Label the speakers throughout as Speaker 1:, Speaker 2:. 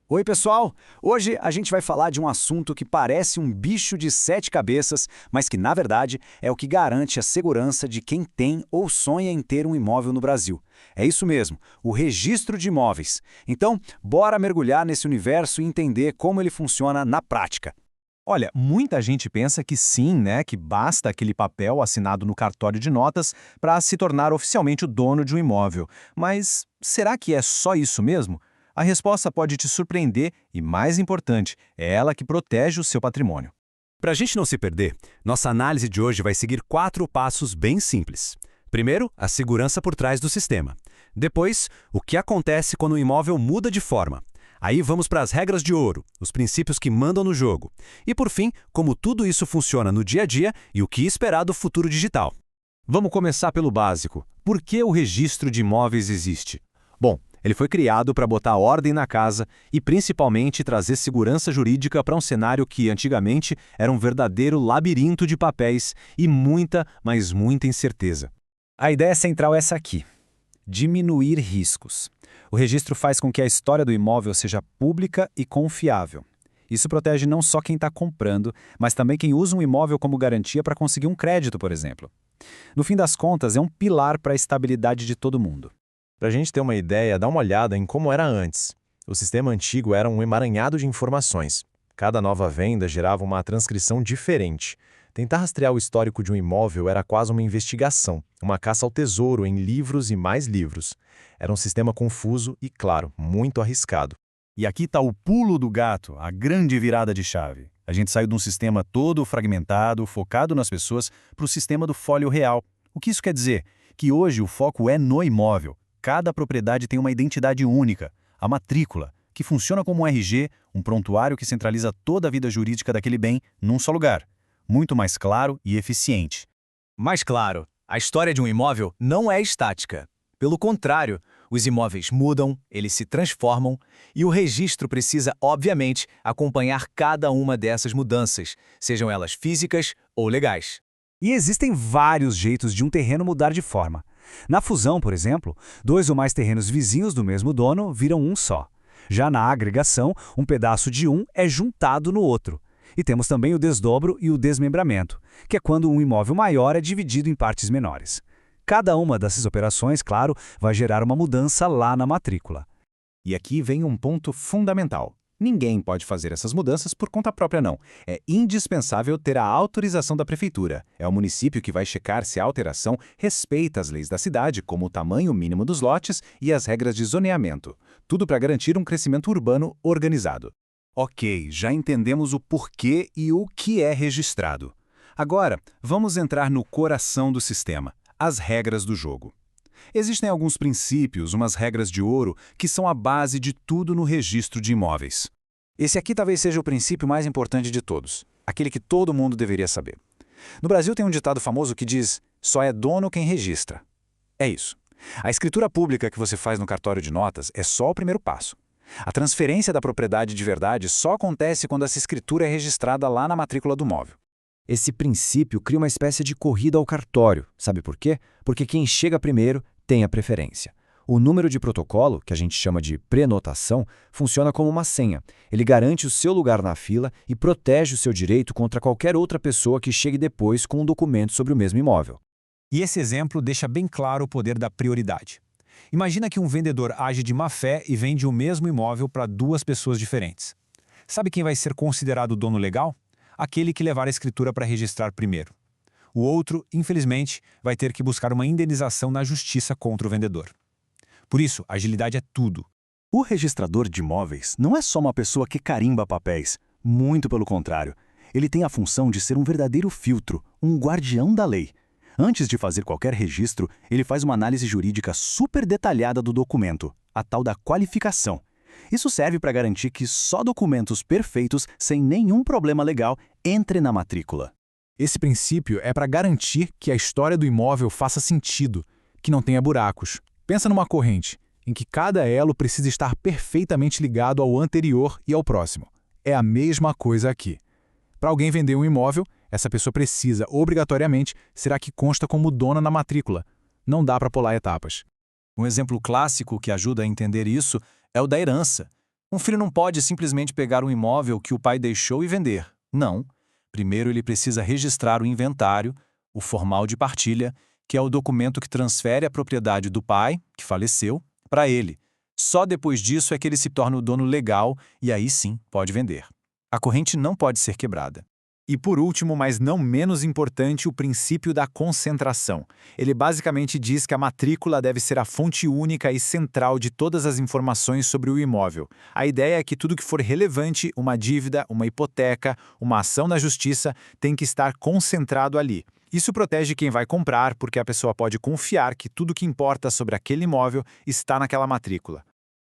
Speaker 1: Oi, pessoal! Hoje a gente vai falar de um assunto que parece um bicho de sete cabeças, mas que, na verdade, é o que garante a segurança de quem tem ou sonha em ter um imóvel no Brasil. É isso mesmo, o registro de imóveis. Então, bora mergulhar nesse universo e entender como ele funciona na prática.
Speaker 2: Olha, muita gente pensa que sim, né, que basta aquele papel assinado no cartório de notas para se tornar oficialmente o dono de um imóvel. Mas será que é só isso mesmo? A resposta pode te surpreender e, mais importante, é ela que protege o seu patrimônio.
Speaker 3: Para a gente não se perder, nossa análise de hoje vai seguir 4 passos bem simples. Primeiro, a segurança por trás do sistema. Depois, o que acontece quando o imóvel muda de forma. Aí vamos para as regras de ouro, os princípios que mandam no jogo. E por fim, como tudo isso funciona no dia a dia e o que esperar do futuro digital.
Speaker 2: Vamos começar pelo básico. Por que o registro de imóveis existe? Bom, ele foi criado para botar ordem na casa e principalmente trazer segurança jurídica para um cenário que antigamente era um verdadeiro labirinto de papéis e muita, mas muita incerteza.
Speaker 1: A ideia central é essa aqui: diminuir riscos. O registro faz com que a história do imóvel seja pública e confiável. Isso protege não só quem está comprando, mas também quem usa um imóvel como garantia para conseguir um crédito, por exemplo. No fim das contas, é um pilar para a estabilidade de todo mundo.
Speaker 2: Para a gente ter uma ideia, dá uma olhada em como era antes. O sistema antigo era um emaranhado de informações. Cada nova venda gerava uma transcrição diferente. Tentar rastrear o histórico de um imóvel era quase uma investigação, uma caça ao tesouro em livros e mais livros. Era um sistema confuso e, claro, muito arriscado.
Speaker 4: E aqui está o pulo do gato, a grande virada de chave. A gente saiu de um sistema todo fragmentado, focado nas pessoas, para o sistema do fólio real. O que isso quer dizer? Que hoje o foco é no imóvel. Cada propriedade tem uma identidade única, a matrícula, que funciona como um RG, um prontuário que centraliza toda a vida jurídica daquele bem num só lugar. Muito mais claro e eficiente.
Speaker 5: Mais claro, a história de um imóvel não é estática. Pelo contrário, os imóveis mudam, eles se transformam e o registro precisa, obviamente, acompanhar cada uma dessas mudanças, sejam elas físicas ou legais.
Speaker 1: E existem vários jeitos de um terreno mudar de forma. Na fusão, por exemplo, 2 ou mais terrenos vizinhos do mesmo dono viram um só. Já na agregação, um pedaço de um é juntado no outro. E temos também o desdobro e o desmembramento, que é quando um imóvel maior é dividido em partes menores. Cada uma dessas operações, claro, vai gerar uma mudança lá na matrícula.
Speaker 2: E aqui vem um ponto fundamental. Ninguém pode fazer essas mudanças por conta própria, não. É indispensável ter a autorização da prefeitura. É o município que vai checar se a alteração respeita as leis da cidade, como o tamanho mínimo dos lotes e as regras de zoneamento. Tudo para garantir um crescimento urbano organizado.
Speaker 4: Ok, já entendemos o porquê e o que é registrado. Agora, vamos entrar no coração do sistema, as regras do jogo. Existem alguns princípios, umas regras de ouro, que são a base de tudo no registro de imóveis.
Speaker 1: Esse aqui talvez seja o princípio mais importante de todos, aquele que todo mundo deveria saber. No Brasil tem um ditado famoso que diz: só é dono quem registra. É isso. A escritura pública que você faz no cartório de notas é só o primeiro passo. A transferência da propriedade de verdade só acontece quando essa escritura é registrada lá na matrícula do imóvel. Esse princípio cria uma espécie de corrida ao cartório. Sabe por quê? Porque quem chega primeiro tem a preferência. O número de protocolo, que a gente chama de prenotação, funciona como uma senha. Ele garante o seu lugar na fila e protege o seu direito contra qualquer outra pessoa que chegue depois com um documento sobre o mesmo imóvel.
Speaker 2: E esse exemplo deixa bem claro o poder da prioridade. Imagina que um vendedor age de má fé e vende o mesmo imóvel para 2 pessoas diferentes. Sabe quem vai ser considerado o dono legal? Aquele que levar a escritura para registrar primeiro. O outro, infelizmente, vai ter que buscar uma indenização na justiça contra o vendedor. Por isso, agilidade é tudo.
Speaker 4: O registrador de imóveis não é só uma pessoa que carimba papéis, muito pelo contrário. Ele tem a função de ser um verdadeiro filtro, um guardião da lei. Antes de fazer qualquer registro, ele faz uma análise jurídica super detalhada do documento, a tal da qualificação. Isso serve para garantir que só documentos perfeitos, sem nenhum problema legal, entrem na matrícula.
Speaker 2: Esse princípio é para garantir que a história do imóvel faça sentido, que não tenha buracos. Pensa numa corrente, em que cada elo precisa estar perfeitamente ligado ao anterior e ao próximo. É a mesma coisa aqui. Para alguém vender um imóvel, essa pessoa precisa, obrigatoriamente, ser a que consta como dona na matrícula. Não dá para pular etapas.
Speaker 4: Um exemplo clássico que ajuda a entender isso é o da herança. Um filho não pode simplesmente pegar um imóvel que o pai deixou e vender. Não. Primeiro ele precisa registrar o inventário, o formal de partilha, que é o documento que transfere a propriedade do pai, que faleceu, para ele. Só depois disso é que ele se torna o dono legal e aí sim pode vender. A corrente não pode ser quebrada.
Speaker 1: E por último, mas não menos importante, o princípio da concentração. Ele basicamente diz que a matrícula deve ser a fonte única e central de todas as informações sobre o imóvel. A ideia é que tudo que for relevante, uma dívida, uma hipoteca, uma ação na justiça, tem que estar concentrado ali. Isso protege quem vai comprar, porque a pessoa pode confiar que tudo que importa sobre aquele imóvel está naquela matrícula.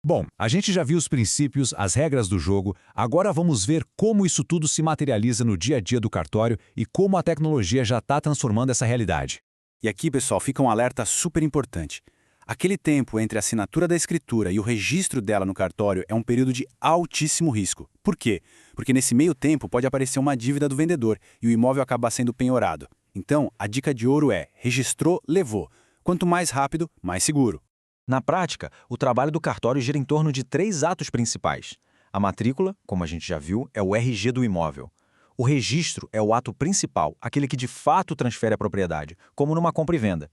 Speaker 3: Bom, a gente já viu os princípios, as regras do jogo, agora vamos ver como isso tudo se materializa no dia a dia do cartório e como a tecnologia já está transformando essa realidade.
Speaker 6: E aqui, pessoal, fica um alerta super importante. Aquele tempo entre a assinatura da escritura e o registro dela no cartório é um período de altíssimo risco. Por quê? Porque nesse meio tempo pode aparecer uma dívida do vendedor e o imóvel acabar sendo penhorado. Então, a dica de ouro é: registrou, levou. Quanto mais rápido, mais seguro.
Speaker 5: Na prática, o trabalho do cartório gira em torno de 3 atos principais. A matrícula, como a gente já viu, é o RG do imóvel. O registro é o ato principal, aquele que de fato transfere a propriedade, como numa compra e venda.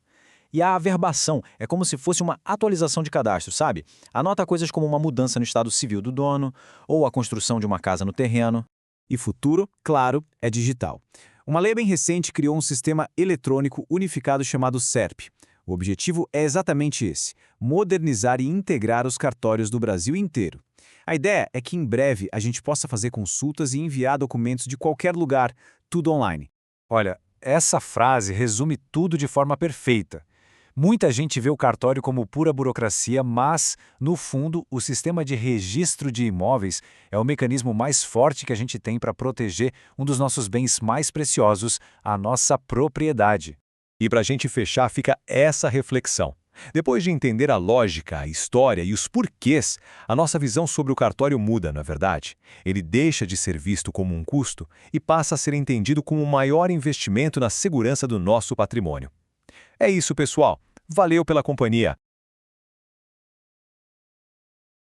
Speaker 5: E a averbação é como se fosse uma atualização de cadastro, sabe? Anota coisas como uma mudança no estado civil do dono, ou a construção de uma casa no terreno.
Speaker 2: E futuro, claro, é digital. Uma lei bem recente criou um sistema eletrônico unificado chamado SERP. O objetivo é exatamente esse: modernizar e integrar os cartórios do Brasil inteiro. A ideia é que em breve a gente possa fazer consultas e enviar documentos de qualquer lugar, tudo online.
Speaker 1: Olha, essa frase resume tudo de forma perfeita. Muita gente vê o cartório como pura burocracia, mas, no fundo, o sistema de registro de imóveis é o mecanismo mais forte que a gente tem para proteger um dos nossos bens mais preciosos, a nossa propriedade.
Speaker 3: E para a gente fechar, fica essa reflexão. Depois de entender a lógica, a história e os porquês, a nossa visão sobre o cartório muda, não é verdade? Ele deixa de ser visto como um custo e passa a ser entendido como um maior investimento na segurança do nosso patrimônio. É isso, pessoal. Valeu pela companhia.